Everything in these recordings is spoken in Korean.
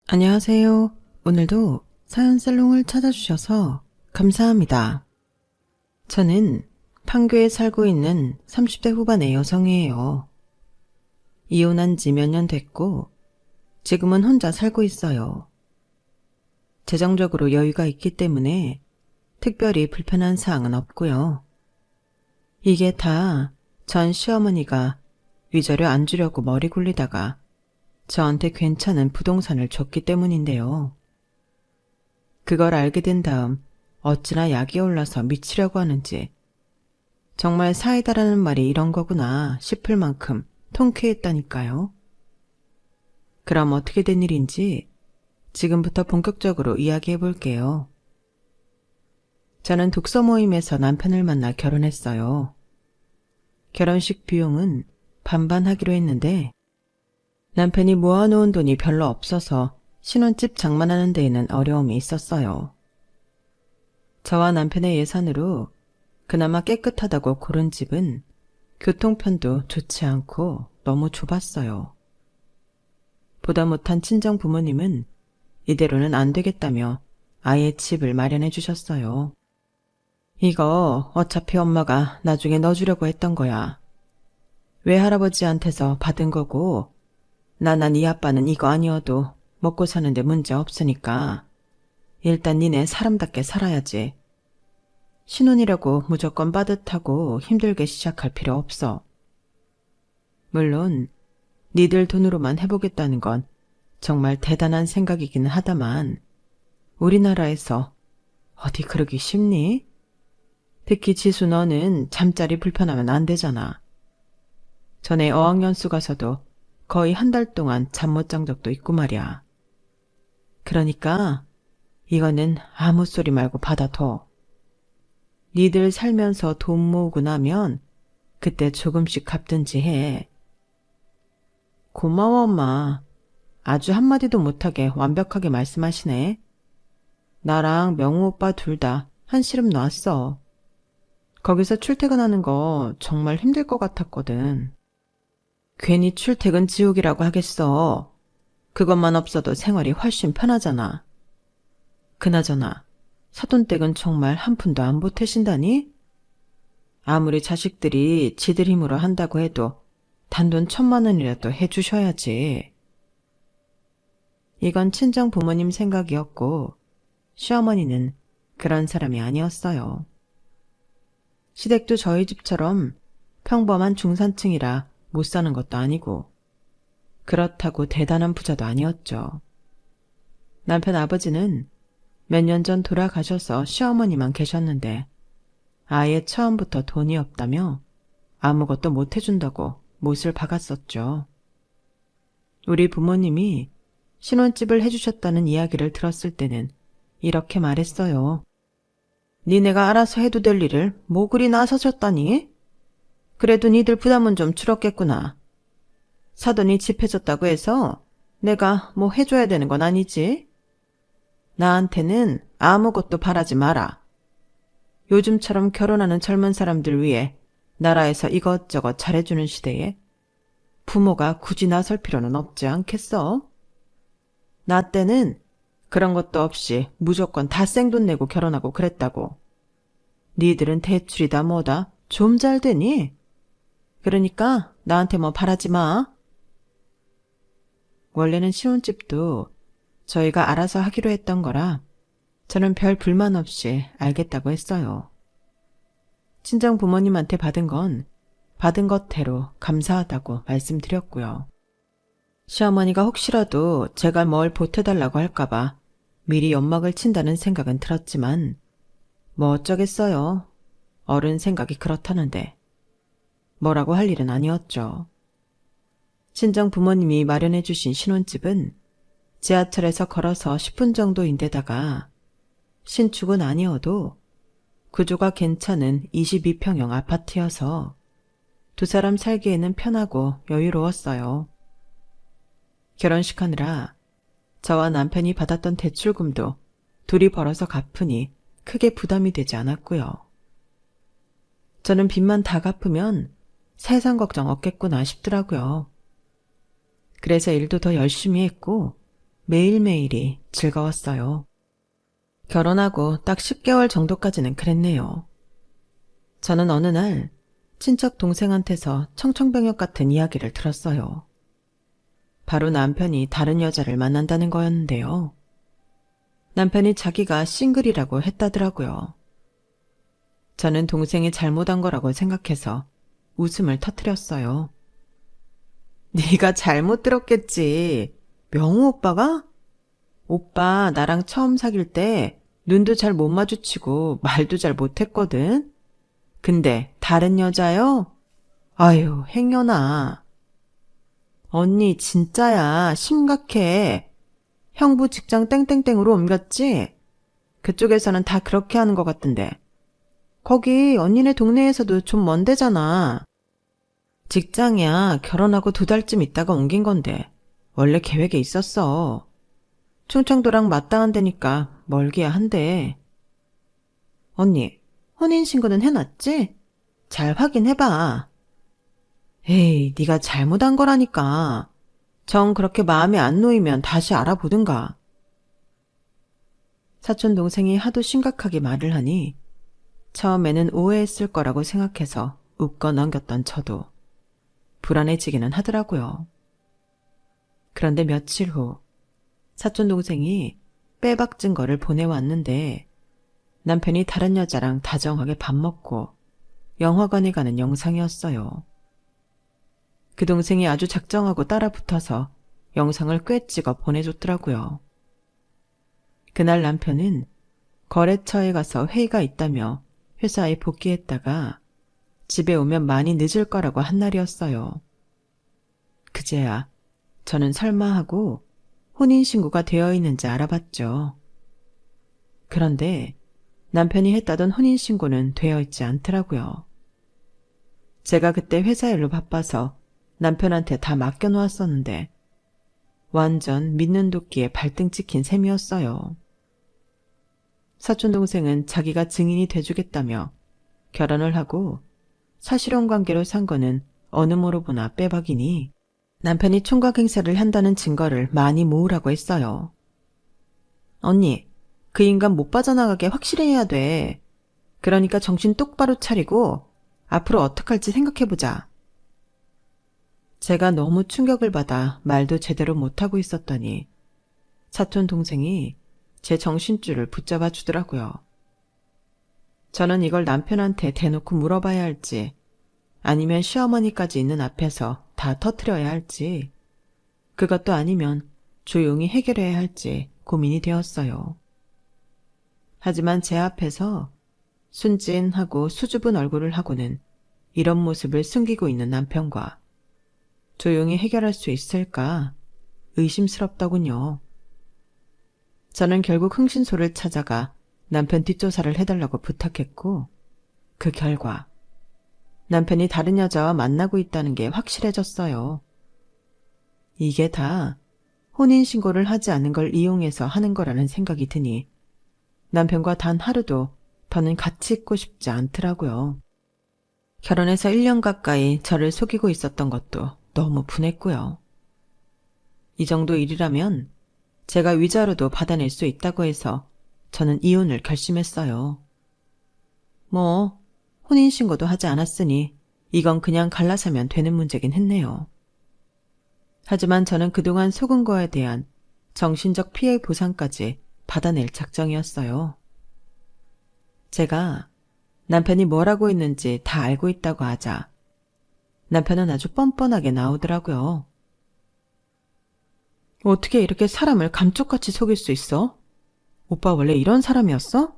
안녕하세요. 오늘도 사연 살롱을 찾아주셔서 감사합니다. 저는 판교에 살고 있는 30대 후반의 여성이에요. 이혼한 지 몇 년 됐고 지금은 혼자 살고 있어요. 재정적으로 여유가 있기 때문에 특별히 불편한 사항은 없고요. 이게 다 전 시어머니가 위자료 안 주려고 머리 굴리다가 저한테 괜찮은 부동산을 줬기 때문인데요. 그걸 알게 된 다음 어찌나 약이 올라서 미치려고 하는지 정말 사이다라는 말이 이런 거구나 싶을 만큼 통쾌했다니까요. 그럼 어떻게 된 일인지 지금부터 본격적으로 이야기해 볼게요. 저는 독서 모임에서 남편을 만나 결혼했어요. 결혼식 비용은 반반 하기로 했는데 남편이 모아놓은 돈이 별로 없어서 신혼집 장만하는 데에는 어려움이 있었어요. 저와 남편의 예산으로 그나마 깨끗하다고 고른 집은 교통편도 좋지 않고 너무 좁았어요. 보다 못한 친정 부모님은 이대로는 안 되겠다며 아예 집을 마련해 주셨어요. 이거 어차피 엄마가 나중에 넣어주려고 했던 거야. 외할아버지한테서 받은 거고 나나 네 아빠는 이거 아니어도 먹고 사는데 문제 없으니까 일단 니네 사람답게 살아야지. 신혼이라고 무조건 빠듯하고 힘들게 시작할 필요 없어. 물론 니들 돈으로만 해보겠다는 건 정말 대단한 생각이기는 하다만 우리나라에서 어디 그러기 쉽니? 특히 지수 너는 잠자리 불편하면 안 되잖아. 전에 어학연수 가서도 거의 한 달 동안 잠 못 잔 적도 있고 말이야. 그러니까 이거는 아무 소리 말고 받아둬. 니들 살면서 돈 모으고 나면 그때 조금씩 갚든지 해. 고마워 엄마. 아주 한마디도 못하게 완벽하게 말씀하시네. 나랑 명우 오빠 둘 다 한시름 놨어. 거기서 출퇴근하는 거 정말 힘들 것 같았거든. 괜히 출퇴근 지옥이라고 하겠어. 그것만 없어도 생활이 훨씬 편하잖아. 그나저나 사돈댁은 정말 한 푼도 안 보태신다니? 아무리 자식들이 지들 힘으로 한다고 해도 단돈 1,000만 원이라도 해주셔야지. 이건 친정 부모님 생각이었고 시어머니는 그런 사람이 아니었어요. 시댁도 저희 집처럼 평범한 중산층이라 못 사는 것도 아니고 그렇다고 대단한 부자도 아니었죠. 남편 아버지는 몇 년 전 돌아가셔서 시어머니만 계셨는데 아예 처음부터 돈이 없다며 아무것도 못 해준다고 못을 박았었죠. 우리 부모님이 신혼집을 해주셨다는 이야기를 들었을 때는 이렇게 말했어요. 니네가 알아서 해도 될 일을 뭐 그리 나서셨다니? 그래도 니들 부담은 좀 줄었겠구나. 사돈이 집 해줬다고 해서 내가 뭐 해줘야 되는 건 아니지? 나한테는 아무것도 바라지 마라. 요즘처럼 결혼하는 젊은 사람들 위해 나라에서 이것저것 잘해주는 시대에 부모가 굳이 나설 필요는 없지 않겠어? 나 때는 그런 것도 없이 무조건 다 생돈 내고 결혼하고 그랬다고. 니들은 대출이다 뭐다 좀 잘 되니? 그러니까 나한테 뭐 바라지 마. 원래는 신혼집도 저희가 알아서 하기로 했던 거라 저는 별 불만 없이 알겠다고 했어요. 친정 부모님한테 받은 건 받은 것대로 감사하다고 말씀드렸고요. 시어머니가 혹시라도 제가 뭘 보태달라고 할까봐 미리 연막을 친다는 생각은 들었지만 뭐 어쩌겠어요. 어른 생각이 그렇다는데 뭐라고 할 일은 아니었죠. 친정 부모님이 마련해 주신 신혼집은 지하철에서 걸어서 10분 정도인데다가 신축은 아니어도 구조가 괜찮은 22평형 아파트여서 두 사람 살기에는 편하고 여유로웠어요. 결혼식 하느라 저와 남편이 받았던 대출금도 둘이 벌어서 갚으니 크게 부담이 되지 않았고요. 저는 빚만 다 갚으면 세상 걱정 없겠구나 싶더라고요. 그래서 일도 더 열심히 했고 매일매일이 즐거웠어요. 결혼하고 딱 10개월 정도까지는 그랬네요. 저는 어느 날 친척 동생한테서 청천벽력 같은 이야기를 들었어요. 바로 남편이 다른 여자를 만난다는 거였는데요. 남편이 자기가 싱글이라고 했다더라고요. 저는 동생이 잘못한 거라고 생각해서 웃음을 터뜨렸어요. 네가 잘못 들었겠지. 명우 오빠가? 오빠 나랑 처음 사귈 때 눈도 잘 못 마주치고 말도 잘 못했거든. 근데 다른 여자요? 아유, 행여나. 언니 진짜야. 심각해. 형부 직장 땡땡땡으로 옮겼지? 그쪽에서는 다 그렇게 하는 것 같던데. 거기 언니네 동네에서도 좀 먼 데잖아. 직장이야. 결혼하고 2달쯤 있다가 옮긴 건데 원래 계획에 있었어. 충청도랑 마땅한 데니까 멀기야 한데. 언니, 혼인신고는 해놨지? 잘 확인해봐. 에이, 네가 잘못한 거라니까. 정 그렇게 마음에 안 놓이면 다시 알아보든가. 사촌 동생이 하도 심각하게 말을 하니 처음에는 오해했을 거라고 생각해서 웃고 넘겼던 저도 불안해지기는 하더라고요. 그런데 며칠 후 사촌 동생이 빼박 증거를 보내왔는데 남편이 다른 여자랑 다정하게 밥 먹고 영화관에 가는 영상이었어요. 그 동생이 아주 작정하고 따라 붙어서 영상을 꽤 찍어 보내줬더라고요. 그날 남편은 거래처에 가서 회의가 있다며 회사에 복귀했다가 집에 오면 많이 늦을 거라고 한 날이었어요. 그제야 저는 설마 하고 혼인신고가 되어 있는지 알아봤죠. 그런데 남편이 했다던 혼인신고는 되어 있지 않더라고요. 제가 그때 회사 일로 바빠서 남편한테 다 맡겨놓았었는데 완전 믿는 도끼에 발등 찍힌 셈이었어요. 사촌동생은 자기가 증인이 돼주겠다며 결혼을 하고 사실혼 관계로 산 거는 어느 모로 보나 빼박이니 남편이 총각 행세를 한다는 증거를 많이 모으라고 했어요. 언니, 그 인간 못 빠져나가게 확실해야 돼. 그러니까 정신 똑바로 차리고 앞으로 어떡할지 생각해보자. 제가 너무 충격을 받아 말도 제대로 못하고 있었더니 사촌 동생이 제 정신줄을 붙잡아 주더라고요. 저는 이걸 남편한테 대놓고 물어봐야 할지 아니면 시어머니까지 있는 앞에서 다 터뜨려야 할지 그것도 아니면 조용히 해결해야 할지 고민이 되었어요. 하지만 제 앞에서 순진하고 수줍은 얼굴을 하고는 이런 모습을 숨기고 있는 남편과 조용히 해결할 수 있을까 의심스럽더군요. 저는 결국 흥신소를 찾아가 남편 뒷조사를 해달라고 부탁했고 그 결과 남편이 다른 여자와 만나고 있다는 게 확실해졌어요. 이게 다 혼인신고를 하지 않은 걸 이용해서 하는 거라는 생각이 드니 남편과 단 하루도 더는 같이 있고 싶지 않더라고요. 결혼해서 1년 가까이 저를 속이고 있었던 것도 너무 분했고요. 이 정도 일이라면 제가 위자료도 받아낼 수 있다고 해서 저는 이혼을 결심했어요. 뭐 혼인신고도 하지 않았으니 이건 그냥 갈라서면 되는 문제긴 했네요. 하지만 저는 그동안 속은 거에 대한 정신적 피해 보상까지 받아낼 작정이었어요. 제가 남편이 뭘 하고 있는지 다 알고 있다고 하자 남편은 아주 뻔뻔하게 나오더라고요. 어떻게 이렇게 사람을 감쪽같이 속일 수 있어? 오빠 원래 이런 사람이었어?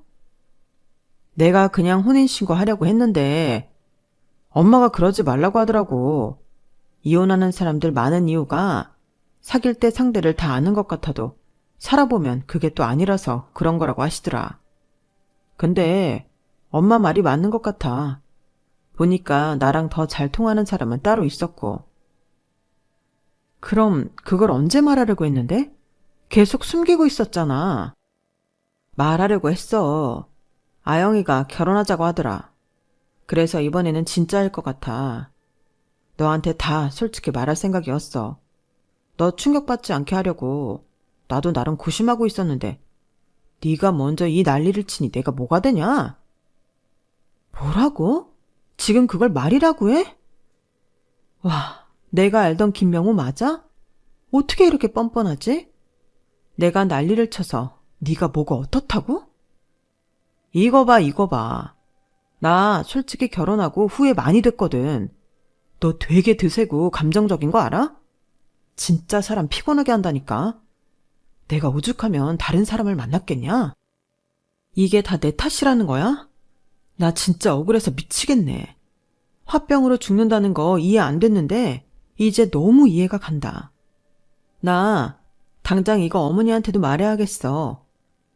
내가 그냥 혼인신고 하려고 했는데 엄마가 그러지 말라고 하더라고. 이혼하는 사람들 많은 이유가 사귈 때 상대를 다 아는 것 같아도 살아보면 그게 또 아니라서 그런 거라고 하시더라. 근데 엄마 말이 맞는 것 같아. 보니까 나랑 더 잘 통하는 사람은 따로 있었고. 그럼 그걸 언제 말하려고 했는데? 계속 숨기고 있었잖아. 말하려고 했어. 아영이가 결혼하자고 하더라. 그래서 이번에는 진짜일 것 같아. 너한테 다 솔직히 말할 생각이었어. 너 충격받지 않게 하려고 나도 나름 고심하고 있었는데 네가 먼저 이 난리를 치니 내가 뭐가 되냐? 뭐라고? 지금 그걸 말이라고 해? 와, 내가 알던 김명우 맞아? 어떻게 이렇게 뻔뻔하지? 내가 난리를 쳐서 네가 뭐가 어떻다고? 이거 봐, 이거 봐. 나 솔직히 결혼하고 후회 많이 됐거든. 너 되게 드세고 감정적인 거 알아? 진짜 사람 피곤하게 한다니까. 내가 오죽하면 다른 사람을 만났겠냐? 이게 다 내 탓이라는 거야? 나 진짜 억울해서 미치겠네. 화병으로 죽는다는 거 이해 안 됐는데 이제 너무 이해가 간다. 나 당장 이거 어머니한테도 말해야겠어.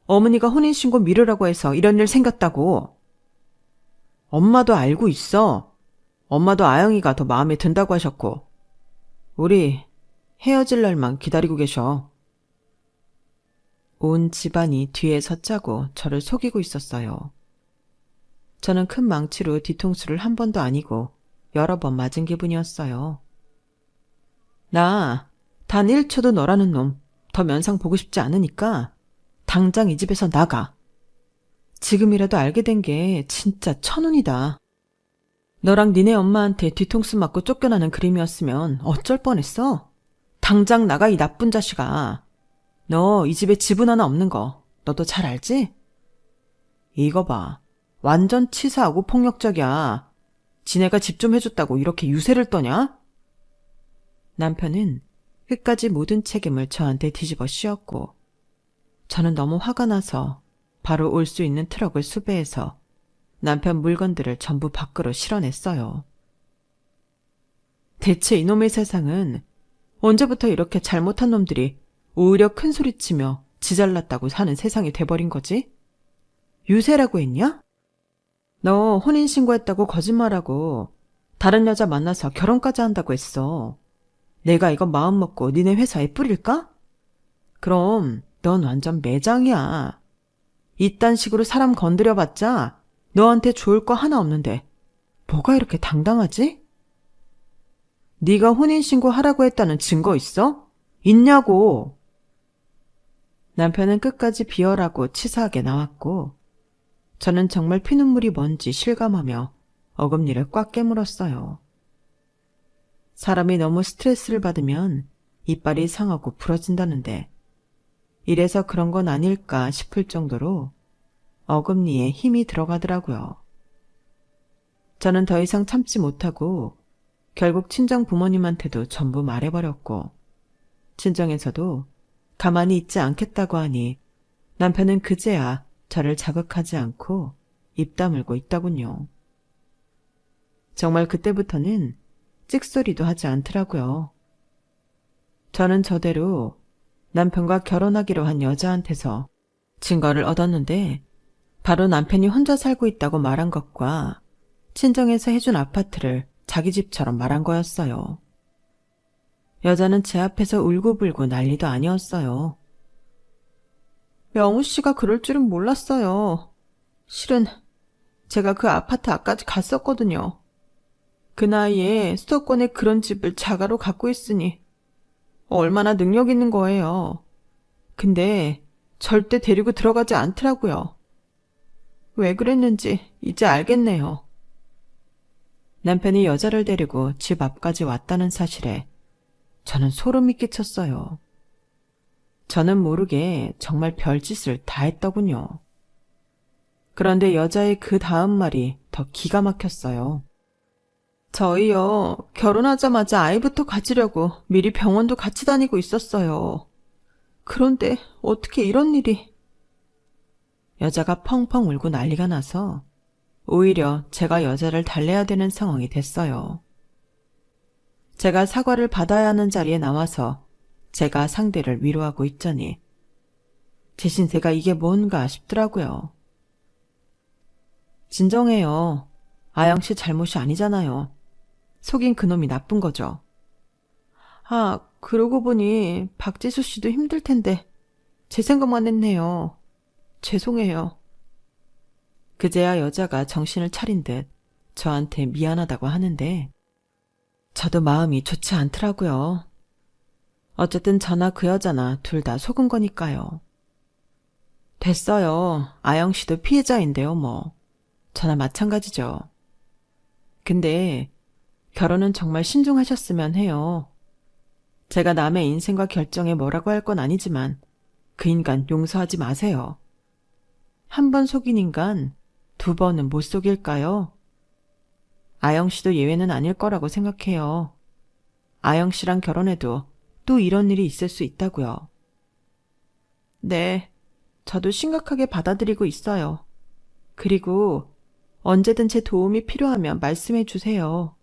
어머니가 혼인신고 미루라고 해서 이런 일 생겼다고. 엄마도 알고 있어. 엄마도 아영이가 더 마음에 든다고 하셨고. 우리 헤어질 날만 기다리고 계셔. 온 집안이 뒤에 섰자고 저를 속이고 있었어요. 저는 큰 망치로 뒤통수를 한 번도 아니고 여러 번 맞은 기분이었어요. 나 단 1초도 너라는 놈 더 면상 보고 싶지 않으니까 당장 이 집에서 나가. 지금이라도 알게 된 게 진짜 천운이다. 너랑 니네 엄마한테 뒤통수 맞고 쫓겨나는 그림이었으면 어쩔 뻔했어? 당장 나가 이 나쁜 자식아. 너 이 집에 지분 하나 없는 거 너도 잘 알지? 이거 봐. 완전 치사하고 폭력적이야. 지네가 집 좀 해줬다고 이렇게 유세를 떠냐? 남편은 끝까지 모든 책임을 저한테 뒤집어 씌웠고 저는 너무 화가 나서 바로 올 수 있는 트럭을 수배해서 남편 물건들을 전부 밖으로 실어냈어요. 대체 이놈의 세상은 언제부터 이렇게 잘못한 놈들이 오히려 큰 소리치며 지잘났다고 사는 세상이 돼버린 거지? 유세라고 했냐? 너 혼인신고했다고 거짓말하고 다른 여자 만나서 결혼까지 한다고 했어. 내가 이거 마음먹고 니네 회사에 뿌릴까? 그럼 넌 완전 매장이야. 이딴 식으로 사람 건드려봤자 너한테 좋을 거 하나 없는데 뭐가 이렇게 당당하지? 네가 혼인신고 하라고 했다는 증거 있어? 있냐고. 남편은 끝까지 비열하고 치사하게 나왔고 저는 정말 피눈물이 뭔지 실감하며 어금니를 꽉 깨물었어요. 사람이 너무 스트레스를 받으면 이빨이 상하고 부러진다는데 이래서 그런 건 아닐까 싶을 정도로 어금니에 힘이 들어가더라고요. 저는 더 이상 참지 못하고 결국 친정 부모님한테도 전부 말해버렸고 친정에서도 가만히 있지 않겠다고 하니 남편은 그제야 저를 자극하지 않고 입 다물고 있더군요. 정말 그때부터는 찍소리도 하지 않더라고요. 저는 저대로 남편과 결혼하기로 한 여자한테서 증거를 얻었는데 바로 남편이 혼자 살고 있다고 말한 것과 친정에서 해준 아파트를 자기 집처럼 말한 거였어요. 여자는 제 앞에서 울고불고 난리도 아니었어요. 명우 씨가 그럴 줄은 몰랐어요. 실은 제가 그 아파트 앞까지 갔었거든요. 그 나이에 수도권에 그런 집을 자가로 갖고 있으니 얼마나 능력 있는 거예요. 근데 절대 데리고 들어가지 않더라고요. 왜 그랬는지 이제 알겠네요. 남편이 여자를 데리고 집 앞까지 왔다는 사실에 저는 소름이 끼쳤어요. 저는 모르게 정말 별짓을 다 했더군요. 그런데 여자의 그 다음 말이 더 기가 막혔어요. 저희요, 결혼하자마자 아이부터 가지려고 미리 병원도 같이 다니고 있었어요. 그런데 어떻게 이런 일이... 여자가 펑펑 울고 난리가 나서 오히려 제가 여자를 달래야 되는 상황이 됐어요. 제가 사과를 받아야 하는 자리에 나와서 제가 상대를 위로하고 있자니 제 신세가 이게 뭔가 싶더라고요. 진정해요. 아영 씨 잘못이 아니잖아요. 속인 그놈이 나쁜 거죠. 아, 그러고 보니 박지수 씨도 힘들 텐데 제 생각만 했네요. 죄송해요. 그제야 여자가 정신을 차린 듯 저한테 미안하다고 하는데 저도 마음이 좋지 않더라고요. 어쨌든 저나 그 여자나 둘 다 속은 거니까요. 됐어요. 아영 씨도 피해자인데요, 뭐. 저나 마찬가지죠. 근데 결혼은 정말 신중하셨으면 해요. 제가 남의 인생과 결정에 뭐라고 할 건 아니지만 그 인간 용서하지 마세요. 한 번 속인 인간 두 번은 못 속일까요? 아영 씨도 예외는 아닐 거라고 생각해요. 아영 씨랑 결혼해도 또 이런 일이 있을 수 있다고요. 네, 저도 심각하게 받아들이고 있어요. 그리고 언제든 제 도움이 필요하면 말씀해 주세요.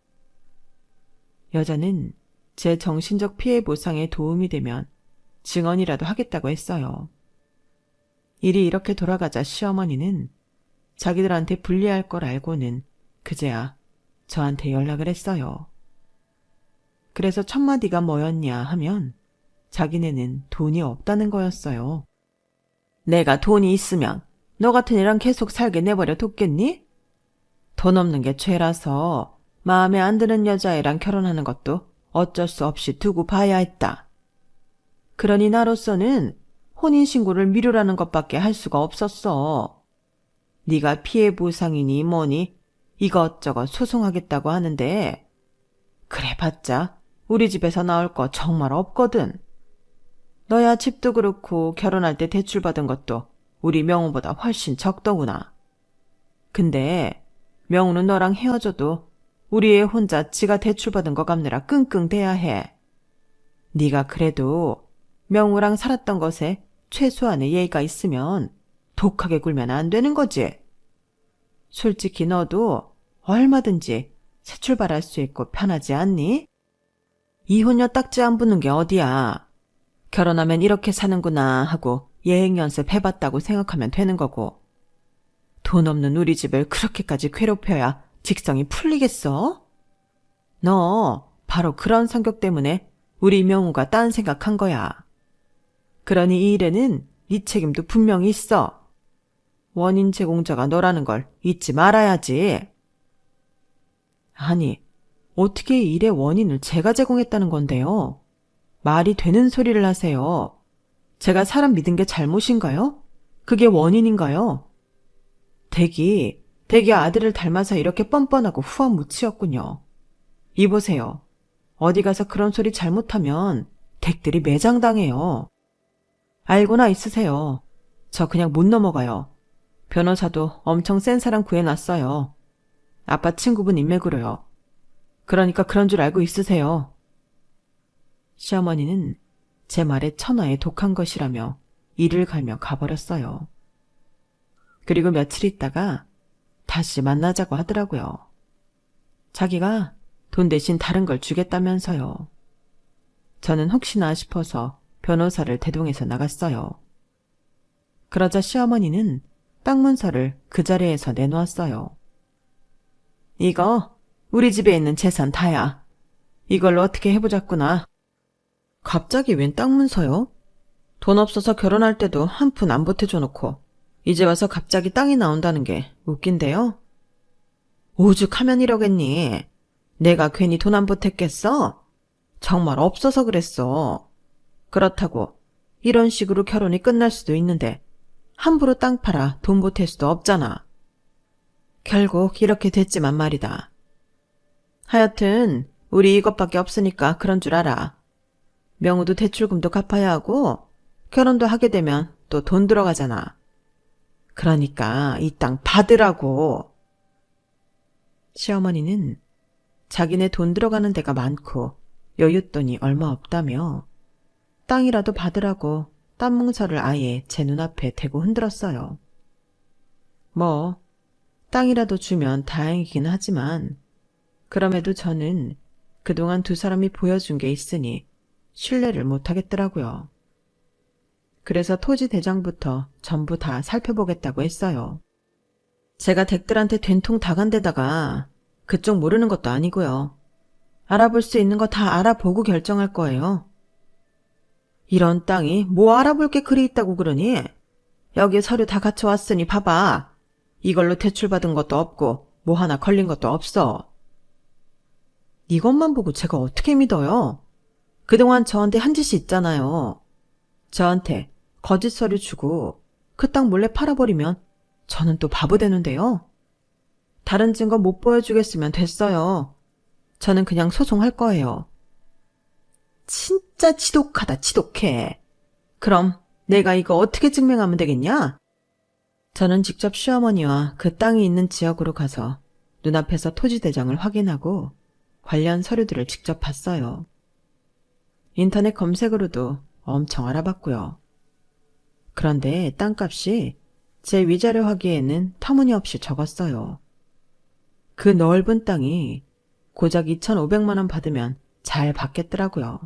여자는 제 정신적 피해 보상에 도움이 되면 증언이라도 하겠다고 했어요. 일이 이렇게 돌아가자 시어머니는 자기들한테 불리할 걸 알고는 그제야 저한테 연락을 했어요. 그래서 첫마디가 뭐였냐 하면 자기네는 돈이 없다는 거였어요. 내가 돈이 있으면 너 같은 애랑 계속 살게 내버려 뒀겠니? 돈 없는 게 죄라서 마음에 안 드는 여자애랑 결혼하는 것도 어쩔 수 없이 두고 봐야 했다. 그러니 나로서는 혼인신고를 미루라는 것밖에 할 수가 없었어. 네가 피해 보상이니 뭐니 이것저것 소송하겠다고 하는데 그래봤자 우리 집에서 나올 거 정말 없거든. 너야 집도 그렇고 결혼할 때 대출받은 것도 우리 명우보다 훨씬 적더구나. 근데 명우는 너랑 헤어져도 우리 애 혼자 지가 대출받은 거 갚느라 끙끙대야 해. 네가 그래도 명우랑 살았던 것에 최소한의 예의가 있으면 독하게 굴면 안 되는 거지. 솔직히 너도 얼마든지 새 출발할 수 있고 편하지 않니? 이혼녀 딱지 안 붙는 게 어디야. 결혼하면 이렇게 사는구나 하고 예행 연습 해봤다고 생각하면 되는 거고. 돈 없는 우리 집을 그렇게까지 괴롭혀야 직성이 풀리겠어? 너 바로 그런 성격 때문에 우리 명우가 딴 생각한 거야. 그러니 이 일에는 네 책임도 분명히 있어. 원인 제공자가 너라는 걸 잊지 말아야지. 아니, 어떻게 이 일의 원인을 제가 제공했다는 건데요? 말이 되는 소리를 하세요. 제가 사람 믿은 게 잘못인가요? 그게 원인인가요? 댁이 아들을 닮아서 이렇게 뻔뻔하고 후한무치였군요. 이보세요. 어디 가서 그런 소리 잘못하면 댁들이 매장당해요. 알고나 있으세요. 저 그냥 못 넘어가요. 변호사도 엄청 센 사람 구해놨어요. 아빠 친구분 인맥으로요. 그러니까 그런 줄 알고 있으세요. 시어머니는 제 말에 천하에 독한 것이라며 이를 갈며 가버렸어요. 그리고 며칠 있다가 다시 만나자고 하더라고요. 자기가 돈 대신 다른 걸 주겠다면서요. 저는 혹시나 싶어서 변호사를 대동해서 나갔어요. 그러자 시어머니는 땅 문서를 그 자리에서 내놓았어요. 이거 우리 집에 있는 재산 다야. 이걸로 어떻게 해보자꾸나. 갑자기 웬 땅 문서요? 돈 없어서 결혼할 때도 한 푼 안 보태줘 놓고 이제 와서 갑자기 땅이 나온다는 게 웃긴데요? 오죽하면 이러겠니? 내가 괜히 돈 안 보탰겠어? 정말 없어서 그랬어. 그렇다고 이런 식으로 결혼이 끝날 수도 있는데 함부로 땅 팔아 돈 보탤 수도 없잖아. 결국 이렇게 됐지만 말이다. 하여튼 우리 이것밖에 없으니까 그런 줄 알아. 명우도 대출금도 갚아야 하고 결혼도 하게 되면 또 돈 들어가잖아. 그러니까 이 땅 받으라고. 시어머니는 자기네 돈 들어가는 데가 많고 여윳돈이 얼마 없다며 땅이라도 받으라고 땅 문서를 아예 제 눈앞에 대고 흔들었어요. 뭐 땅이라도 주면 다행이긴 하지만 그럼에도 저는 그동안 두 사람이 보여준 게 있으니 신뢰를 못하겠더라고요. 그래서 토지 대장부터 전부 다 살펴보겠다고 했어요. 제가 댁들한테 된통 다 간 데다가 그쪽 모르는 것도 아니고요. 알아볼 수 있는 거 다 알아보고 결정할 거예요. 이런 땅이 뭐 알아볼 게 그리 있다고 그러니? 여기 서류 다 갖춰왔으니 봐봐. 이걸로 대출받은 것도 없고 뭐 하나 걸린 것도 없어. 이것만 보고 제가 어떻게 믿어요? 그동안 저한테 한 짓이 있잖아요. 저한테 거짓 서류 주고 그 땅 몰래 팔아버리면 저는 또 바보 되는데요. 다른 증거 못 보여주겠으면 됐어요. 저는 그냥 소송할 거예요. 진짜 지독하다, 지독해. 그럼 내가 이거 어떻게 증명하면 되겠냐? 저는 직접 시어머니와 그 땅이 있는 지역으로 가서 눈앞에서 토지 대장을 확인하고 관련 서류들을 직접 봤어요. 인터넷 검색으로도 엄청 알아봤고요. 그런데 땅값이 제 위자료 하기에는 터무니없이 적었어요. 그 넓은 땅이 고작 2,500만 원 받으면 잘 받겠더라고요.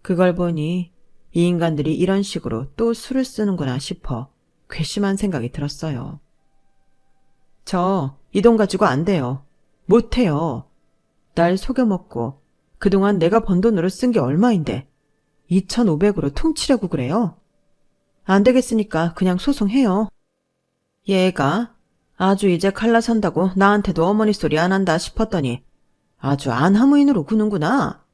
그걸 보니 이 인간들이 이런 식으로 또 수를 쓰는구나 싶어 괘씸한 생각이 들었어요. 저 이 돈 가지고 안 돼요. 못 해요. 날 속여먹고 그동안 내가 번 돈으로 쓴 게 얼마인데 2,500으로 퉁치려고 그래요? 안 되겠으니까 그냥 소송해요. 얘가 아주 이제 갈라선다고 나한테도 어머니 소리 안 한다 싶었더니 아주 안하무인으로 구는구나.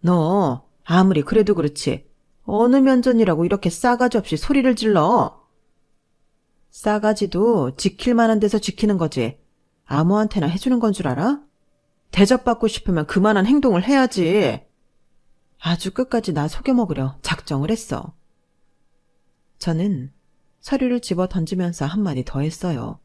너 아무리 그래도 그렇지 어느 면전이라고 이렇게 싸가지 없이 소리를 질러. 싸가지도 지킬 만한 데서 지키는 거지 아무한테나 해주는 건 줄 알아? 대접받고 싶으면 그만한 행동을 해야지. 아주 끝까지 나 속여먹으려 작정을 했어. 저는 서류를 집어 던지면서 한마디 더 했어요.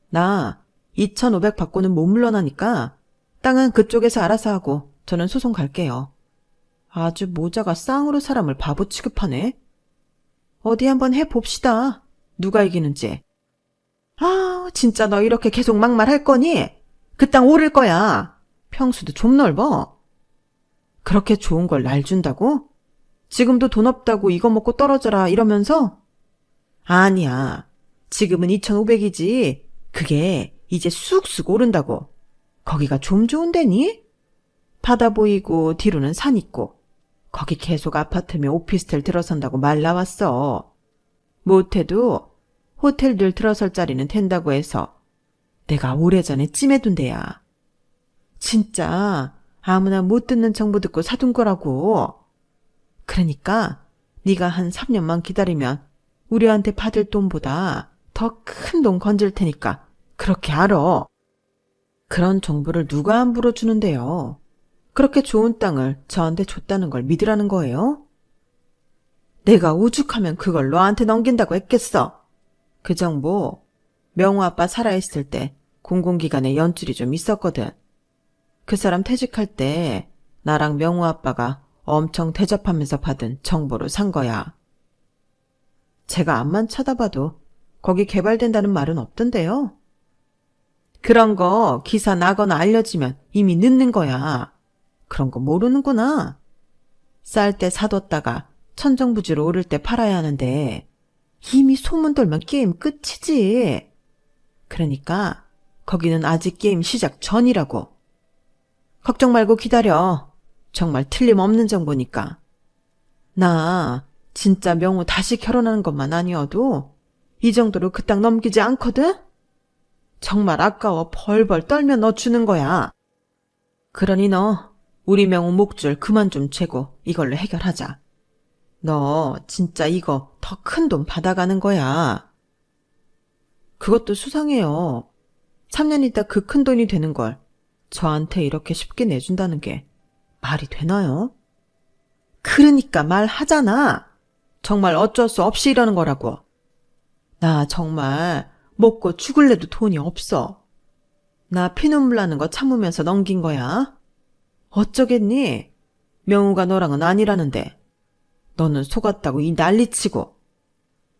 나 2,500 받고는 못 물러나니까 땅은 그쪽에서 알아서 하고 저는 소송 갈게요. 아주 모자가 쌍으로 사람을 바보 취급하네. 어디 한번 해봅시다. 누가 이기는지. 아, 진짜 너 이렇게 계속 막말할 거니? 그 땅 오를 거야. 평수도 좀 넓어. 그렇게 좋은 걸 날 준다고? 지금도 돈 없다고 이거 먹고 떨어져라 이러면서? 아니야. 지금은 2,500이지. 그게 이제 쑥쑥 오른다고. 거기가 좀 좋은 데니? 바다 보이고 뒤로는 산 있고 거기 계속 아파트며 오피스텔 들어선다고 말 나왔어. 못해도 호텔들 들어설 자리는 된다고 해서 내가 오래전에 찜해둔 데야. 진짜 아무나 못 듣는 정보 듣고 사둔 거라고. 그러니까 네가 한 3년만 기다리면 우리한테 받을 돈보다 더 큰 돈 건질 테니까 그렇게 알아. 그런 정보를 누가 함부로 주는데요. 그렇게 좋은 땅을 저한테 줬다는 걸 믿으라는 거예요? 내가 오죽하면 그걸 너한테 넘긴다고 했겠어. 그 정보 명호 아빠 살아있을 때 공공기관에 연줄이 좀 있었거든. 그 사람 퇴직할 때 나랑 명호 아빠가 엄청 대접하면서 받은 정보로 산 거야. 제가 앞만 쳐다봐도 거기 개발된다는 말은 없던데요. 그런 거 기사 나거나 알려지면 이미 늦는 거야. 그런 거 모르는구나. 쌀 때 사뒀다가 천정부지로 오를 때 팔아야 하는데 이미 소문 돌면 게임 끝이지. 그러니까 거기는 아직 게임 시작 전이라고. 걱정 말고 기다려. 정말 틀림없는 정보니까. 나 진짜 명호 다시 결혼하는 것만 아니어도 이 정도로 그 땅 넘기지 않거든? 정말 아까워 벌벌 떨며 너 주는 거야. 그러니 너 우리 명호 목줄 그만 좀 재고 이걸로 해결하자. 너 진짜 이거 더 큰 돈 받아가는 거야. 그것도 수상해요. 3년 있다 그 큰 돈이 되는 걸 저한테 이렇게 쉽게 내준다는 게 말이 되나요? 그러니까 말하잖아. 정말 어쩔 수 없이 이러는 거라고. 나 정말 먹고 죽을래도 돈이 없어. 나 피눈물 나는 거 참으면서 넘긴 거야. 어쩌겠니? 명우가 너랑은 아니라는데. 너는 속았다고 이 난리치고.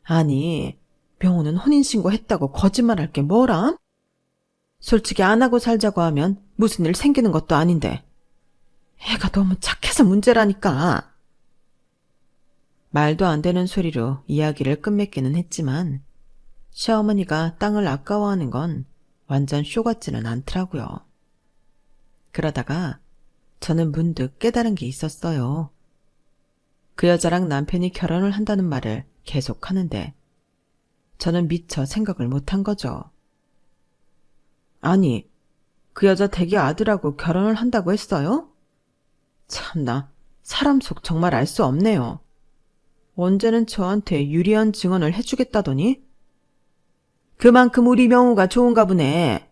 아니, 명우는 혼인신고 했다고 거짓말할 게 뭐람? 솔직히 안 하고 살자고 하면 무슨 일 생기는 것도 아닌데. 애가 너무 착해서 문제라니까. 말도 안 되는 소리로 이야기를 끝맺기는 했지만 시어머니가 땅을 아까워하는 건 완전 쇼 같지는 않더라고요. 그러다가 저는 문득 깨달은 게 있었어요. 그 여자랑 남편이 결혼을 한다는 말을 계속 하는데 저는 미처 생각을 못한 거죠. 아니, 그 여자 댁이 아들하고 결혼을 한다고 했어요? 참나, 사람 속 정말 알 수 없네요. 언제는 저한테 유리한 증언을 해주겠다더니? 그만큼 우리 명우가 좋은가 보네.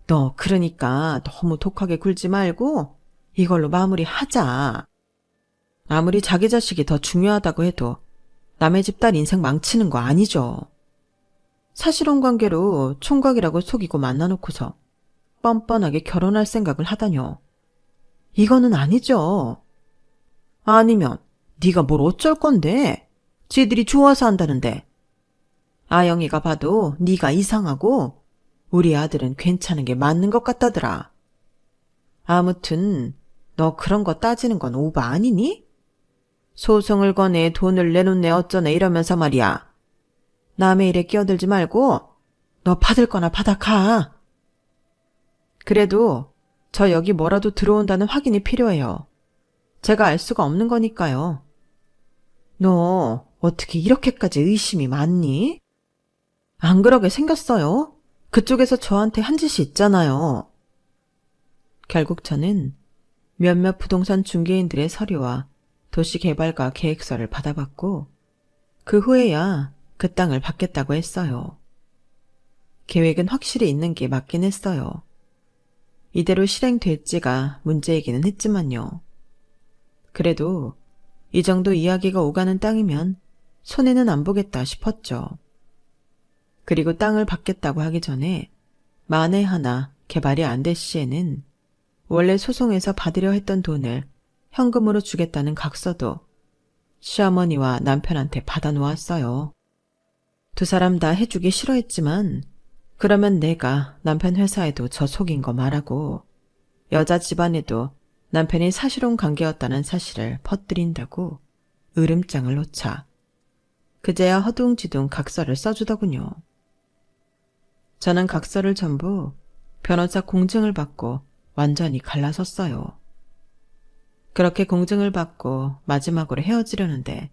너 그러니까 너무 독하게 굴지 말고 이걸로 마무리하자. 아무리 자기 자식이 더 중요하다고 해도 남의 집 딸 인생 망치는 거 아니죠. 사실혼 관계로 총각이라고 속이고 만나놓고서 뻔뻔하게 결혼할 생각을 하다뇨. 이거는 아니죠. 아니면 네가 뭘 어쩔 건데? 지들이 좋아서 한다는데. 아영이가 봐도 네가 이상하고 우리 아들은 괜찮은 게 맞는 것 같다더라. 아무튼 너 그런 거 따지는 건 오바 아니니? 소송을 거네 돈을 내놓네 어쩌네 이러면서 말이야. 남의 일에 끼어들지 말고 너 받을 거나 받아 가. 그래도 저 여기 뭐라도 들어온다는 확인이 필요해요. 제가 알 수가 없는 거니까요. 너 어떻게 이렇게까지 의심이 많니? 안 그러게 생겼어요. 그쪽에서 저한테 한 짓이 있잖아요. 결국 저는 몇몇 부동산 중개인들의 서류와 도시개발과 계획서를 받아봤고 그 후에야 그 땅을 받겠다고 했어요. 계획은 확실히 있는 게 맞긴 했어요. 이대로 실행될지가 문제이기는 했지만요. 그래도 이 정도 이야기가 오가는 땅이면 손해는 안 보겠다 싶었죠. 그리고 땅을 받겠다고 하기 전에 만에 하나 개발이 안 될 시에는 원래 소송에서 받으려 했던 돈을 현금으로 주겠다는 각서도 시어머니와 남편한테 받아놓았어요. 두 사람 다 해주기 싫어했지만 그러면 내가 남편 회사에도 저 속인 거 말하고 여자 집안에도 남편이 사실혼 관계였다는 사실을 퍼뜨린다고 으름장을 놓자 그제야 허둥지둥 각서를 써주더군요. 저는 각서를 전부 변호사 공증을 받고 완전히 갈라섰어요. 그렇게 공증을 받고 마지막으로 헤어지려는데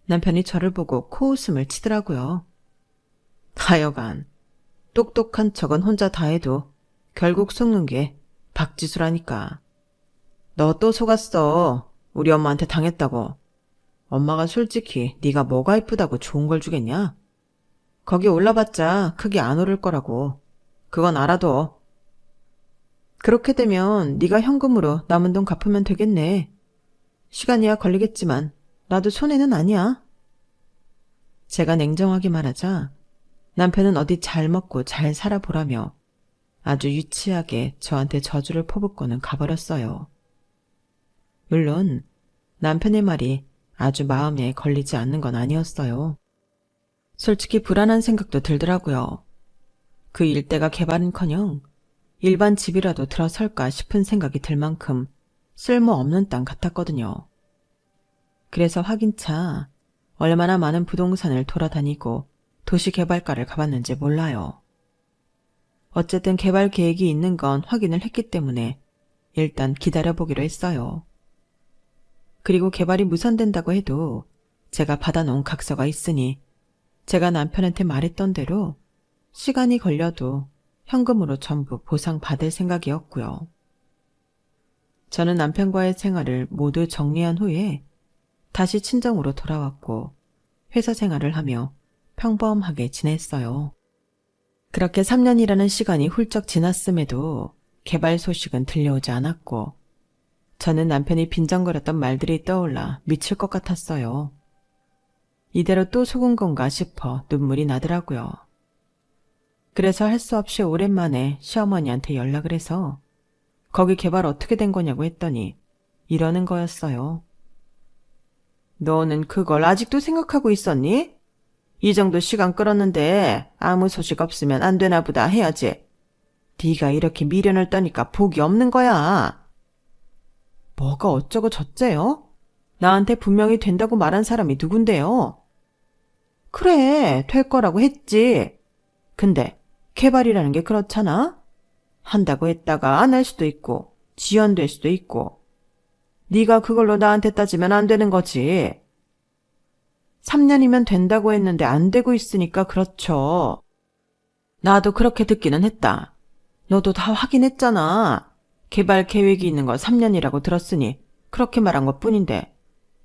남편이 저를 보고 코웃음을 치더라고요. 하여간 똑똑한 척은 혼자 다 해도 결국 속는 게 박지수라니까. 너 또 속았어. 우리 엄마한테 당했다고. 엄마가 솔직히 네가 뭐가 이쁘다고 좋은 걸 주겠냐? 거기 올라봤자 크게 안 오를 거라고. 그건 알아둬. 그렇게 되면 네가 현금으로 남은 돈 갚으면 되겠네. 시간이야 걸리겠지만 나도 손해는 아니야. 제가 냉정하게 말하자 남편은 어디 잘 먹고 잘 살아보라며 아주 유치하게 저한테 저주를 퍼붓고는 가버렸어요. 물론 남편의 말이 아주 마음에 걸리지 않는 건 아니었어요. 솔직히 불안한 생각도 들더라고요. 그 일대가 개발은커녕 일반 집이라도 들어설까 싶은 생각이 들 만큼 쓸모없는 땅 같았거든요. 그래서 확인차 얼마나 많은 부동산을 돌아다니고 도시개발가를 가봤는지 몰라요. 어쨌든 개발 계획이 있는 건 확인을 했기 때문에 일단 기다려보기로 했어요. 그리고 개발이 무산된다고 해도 제가 받아놓은 각서가 있으니 제가 남편한테 말했던 대로 시간이 걸려도 현금으로 전부 보상받을 생각이었고요. 저는 남편과의 생활을 모두 정리한 후에 다시 친정으로 돌아왔고 회사 생활을 하며 평범하게 지냈어요. 그렇게 3년이라는 시간이 훌쩍 지났음에도 개발 소식은 들려오지 않았고 저는 남편이 빈정거렸던 말들이 떠올라 미칠 것 같았어요. 이대로 또 속은 건가 싶어 눈물이 나더라고요. 그래서 할 수 없이 오랜만에 시어머니한테 연락을 해서 거기 개발 어떻게 된 거냐고 했더니 이러는 거였어요. 너는 그걸 아직도 생각하고 있었니? 이 정도 시간 끌었는데 아무 소식 없으면 안 되나 보다 해야지. 네가 이렇게 미련을 떠니까 복이 없는 거야. 뭐가 어쩌고 저쩌요? 나한테 분명히 된다고 말한 사람이 누군데요? 그래, 될 거라고 했지. 근데 개발이라는 게 그렇잖아? 한다고 했다가 안 할 수도 있고 지연될 수도 있고 네가 그걸로 나한테 따지면 안 되는 거지. 3년이면 된다고 했는데 안 되고 있으니까 그렇죠. 나도 그렇게 듣기는 했다. 너도 다 확인했잖아. 개발 계획이 있는 거 3년이라고 들었으니 그렇게 말한 것뿐인데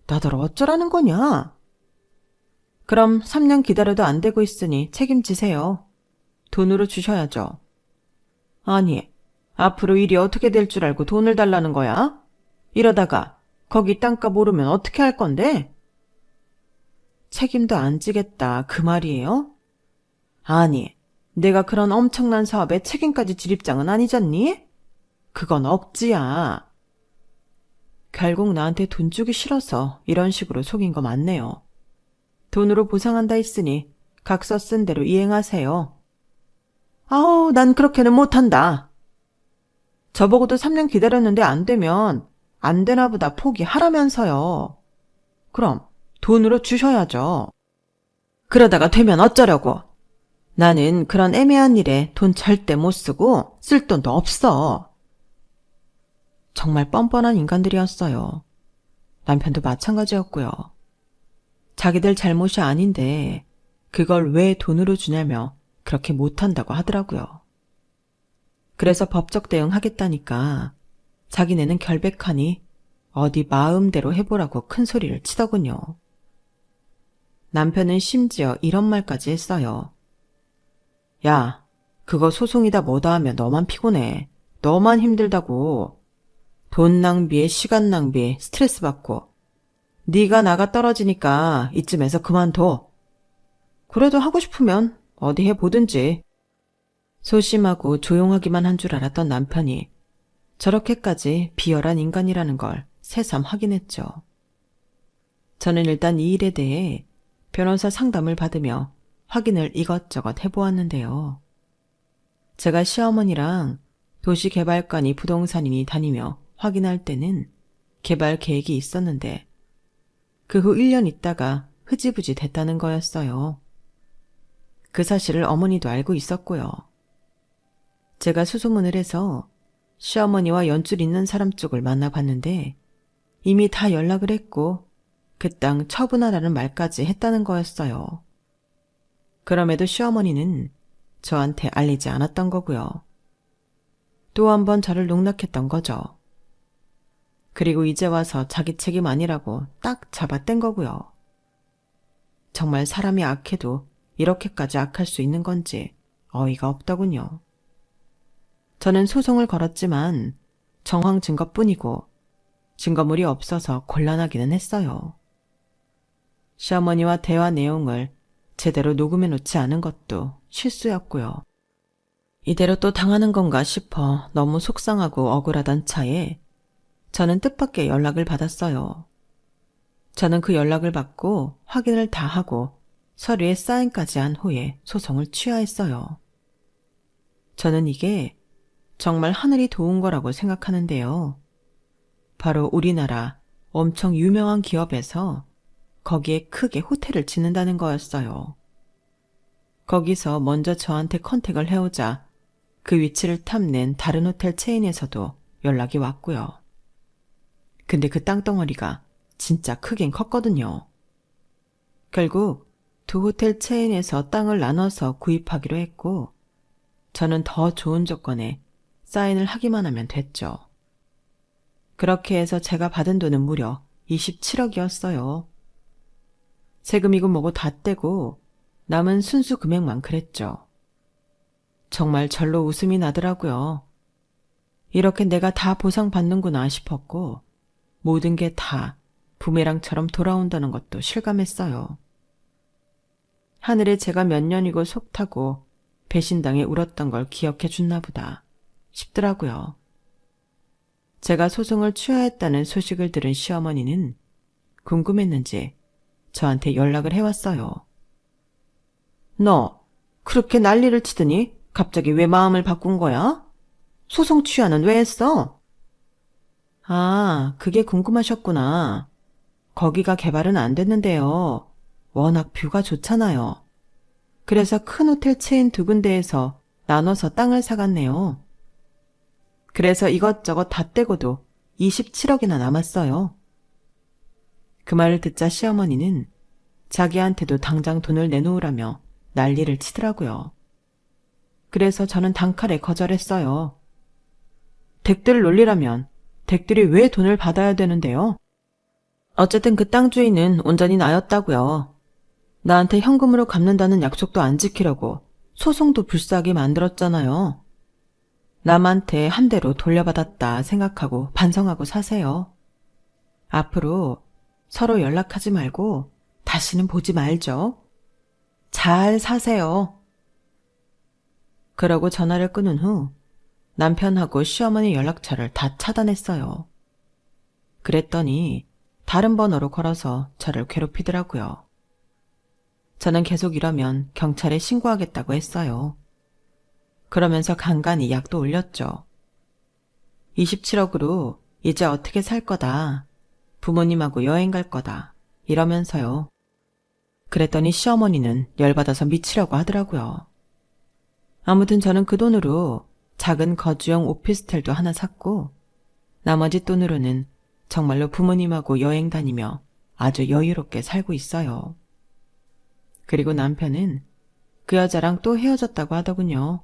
나더러 어쩌라는 거냐? 그럼 3년 기다려도 안 되고 있으니 책임지세요. 돈으로 주셔야죠. 아니, 앞으로 일이 어떻게 될 줄 알고 돈을 달라는 거야? 이러다가 거기 땅값 오르면 어떻게 할 건데? 책임도 안 지겠다 그 말이에요? 아니, 내가 그런 엄청난 사업에 책임까지 질 입장은 아니잖니? 그건 억지야. 결국 나한테 돈 주기 싫어서 이런 식으로 속인 거 맞네요. 돈으로 보상한다 했으니 각서 쓴 대로 이행하세요. 아우, 난 그렇게는 못한다. 저보고도 3년 기다렸는데 안 되면 안 되나 보다 포기하라면서요. 그럼 돈으로 주셔야죠. 그러다가 되면 어쩌려고. 나는 그런 애매한 일에 돈 절대 못 쓰고 쓸 돈도 없어. 정말 뻔뻔한 인간들이었어요. 남편도 마찬가지였고요. 자기들 잘못이 아닌데 그걸 왜 돈으로 주냐며 그렇게 못한다고 하더라고요. 그래서 법적 대응하겠다니까 자기네는 결백하니 어디 마음대로 해보라고 큰 소리를 치더군요. 남편은 심지어 이런 말까지 했어요. 야, 그거 소송이다 뭐다 하면 너만 피곤해. 너만 힘들다고. 돈 낭비에 시간 낭비에 스트레스 받고. 네가 나가 떨어지니까 이쯤에서 그만둬. 그래도 하고 싶으면 어디 해보든지. 소심하고 조용하기만 한 줄 알았던 남편이 저렇게까지 비열한 인간이라는 걸 새삼 확인했죠. 저는 일단 이 일에 대해 변호사 상담을 받으며 확인을 이것저것 해보았는데요. 제가 시어머니랑 도시개발관이 부동산인이 다니며 확인할 때는 개발 계획이 있었는데 그 후 1년 있다가 흐지부지 됐다는 거였어요. 그 사실을 어머니도 알고 있었고요. 제가 수소문을 해서 시어머니와 연줄 있는 사람 쪽을 만나봤는데 이미 다 연락을 했고 그 땅 처분하라는 말까지 했다는 거였어요. 그럼에도 시어머니는 저한테 알리지 않았던 거고요. 또 한 번 저를 농락했던 거죠. 그리고 이제 와서 자기 책임 아니라고 딱 잡아뗀 거고요. 정말 사람이 악해도 이렇게까지 악할 수 있는 건지 어이가 없더군요. 저는 소송을 걸었지만 정황 증거뿐이고 증거물이 없어서 곤란하기는 했어요. 시어머니와 대화 내용을 제대로 녹음해 놓지 않은 것도 실수였고요. 이대로 또 당하는 건가 싶어 너무 속상하고 억울하던 차에 저는 뜻밖의 연락을 받았어요. 저는 그 연락을 받고 확인을 다 하고 서류에 사인까지 한 후에 소송을 취하했어요. 저는 이게 정말 하늘이 도운 거라고 생각하는데요. 바로 우리나라 엄청 유명한 기업에서 거기에 크게 호텔을 짓는다는 거였어요. 거기서 먼저 저한테 컨택을 해오자 그 위치를 탐낸 다른 호텔 체인에서도 연락이 왔고요. 근데 그 땅덩어리가 진짜 크긴 컸거든요. 결국 두 호텔 체인에서 땅을 나눠서 구입하기로 했고 저는 더 좋은 조건에 사인을 하기만 하면 됐죠. 그렇게 해서 제가 받은 돈은 무려 27억이었어요. 세금이고 뭐고 다 떼고 남은 순수 금액만 그랬죠. 정말 절로 웃음이 나더라고요. 이렇게 내가 다 보상받는구나 싶었고 모든 게 다 부메랑처럼 돌아온다는 것도 실감했어요. 하늘에 제가 몇 년이고 속 타고 배신당해 울었던 걸 기억해 줬나 보다 싶더라고요. 제가 소송을 취하했다는 소식을 들은 시어머니는 궁금했는지 저한테 연락을 해왔어요. 너 그렇게 난리를 치더니 갑자기 왜 마음을 바꾼 거야? 소송 취하는 왜 했어? 아, 그게 궁금하셨구나. 거기가 개발은 안 됐는데요. 워낙 뷰가 좋잖아요. 그래서 큰 호텔 체인 두 군데에서 나눠서 땅을 사갔네요. 그래서 이것저것 다 떼고도 27억이나 남았어요. 그 말을 듣자 시어머니는 자기한테도 당장 돈을 내놓으라며 난리를 치더라고요. 그래서 저는 단칼에 거절했어요. 댁들 놀리라면 댁들이 왜 돈을 받아야 되는데요? 어쨌든 그 땅 주인은 온전히 나였다고요. 나한테 현금으로 갚는다는 약속도 안 지키려고 소송도 불사하게 만들었잖아요. 남한테 한 대로 돌려받았다 생각하고 반성하고 사세요. 앞으로 서로 연락하지 말고 다시는 보지 말죠. 잘 사세요. 그러고 전화를 끊은 후 남편하고 시어머니 연락처를 다 차단했어요. 그랬더니 다른 번호로 걸어서 저를 괴롭히더라고요. 저는 계속 이러면 경찰에 신고하겠다고 했어요. 그러면서 간간히 약도 올렸죠. 27억으로 이제 어떻게 살 거다. 부모님하고 여행 갈 거다. 이러면서요. 그랬더니 시어머니는 열받아서 미치려고 하더라고요. 아무튼 저는 그 돈으로 작은 거주용 오피스텔도 하나 샀고 나머지 돈으로는 정말로 부모님하고 여행 다니며 아주 여유롭게 살고 있어요. 그리고 남편은 그 여자랑 또 헤어졌다고 하더군요.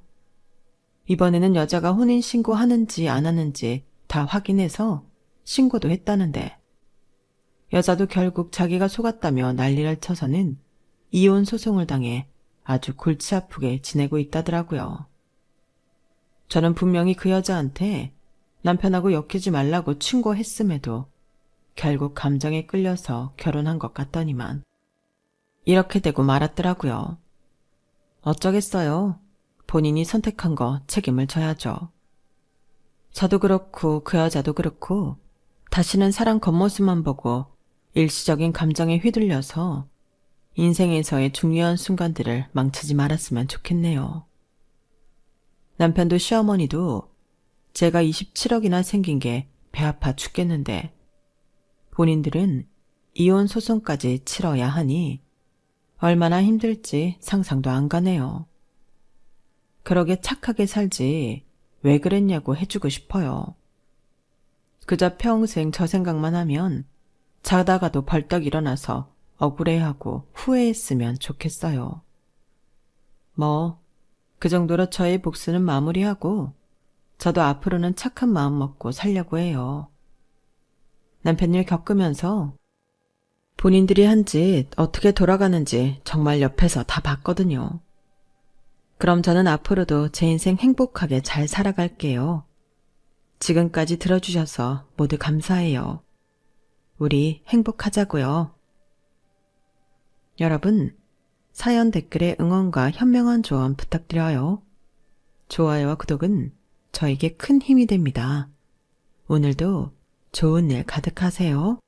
이번에는 여자가 혼인신고 하는지 안 하는지 다 확인해서 신고도 했다는데 여자도 결국 자기가 속았다며 난리를 쳐서는 이혼 소송을 당해 아주 골치 아프게 지내고 있다더라고요. 저는 분명히 그 여자한테 남편하고 엮이지 말라고 충고했음에도 결국 감정에 끌려서 결혼한 것 같더니만 이렇게 되고 말았더라고요. 어쩌겠어요. 본인이 선택한 거 책임을 져야죠. 저도 그렇고 그 여자도 그렇고 다시는 사람 겉모습만 보고 일시적인 감정에 휘둘려서 인생에서의 중요한 순간들을 망치지 말았으면 좋겠네요. 남편도 시어머니도 제가 27억이나 생긴 게 배 아파 죽겠는데 본인들은 이혼 소송까지 치러야 하니 얼마나 힘들지 상상도 안 가네요. 그러게 착하게 살지 왜 그랬냐고 해주고 싶어요. 그저 평생 저 생각만 하면 자다가도 벌떡 일어나서 억울해하고 후회했으면 좋겠어요. 뭐 그 정도로 저의 복수는 마무리하고 저도 앞으로는 착한 마음 먹고 살려고 해요. 남편 일 겪으면서 본인들이 한 짓 어떻게 돌아가는지 정말 옆에서 다 봤거든요. 그럼 저는 앞으로도 제 인생 행복하게 잘 살아갈게요. 지금까지 들어주셔서 모두 감사해요. 우리 행복하자고요. 여러분, 사연 댓글에 응원과 현명한 조언 부탁드려요. 좋아요와 구독은 저에게 큰 힘이 됩니다. 오늘도 좋은 일 가득하세요.